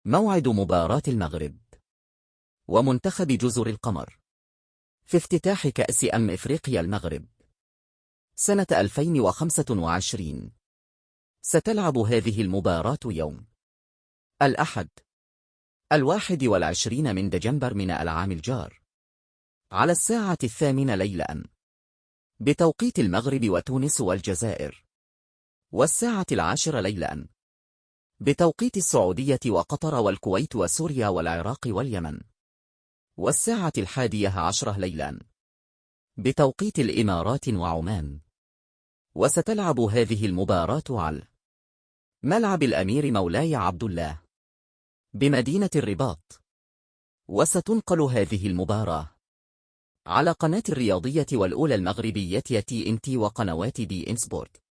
موعد مباراة المغرب ومنتخب جزر القمر في افتتاح كأس إفريقيا المغرب سنة 2025. ستلعب هذه المباراة يوم الأحد 21 من دجنبر من العام الجار على الساعة 8 ليلاً بتوقيت المغرب وتونس والجزائر، والساعة 10 ليلاً بتوقيت السعودية وقطر والكويت وسوريا والعراق واليمن، والساعة 11 ليلاً بتوقيت الإمارات وعمان. وستلعب هذه المباراة على ملعب الأمير مولاي عبد الله بمدينة الرباط. وستنقل هذه المباراة على قناة الرياضية والأولى المغربية TNT وقنوات BeIN Sport.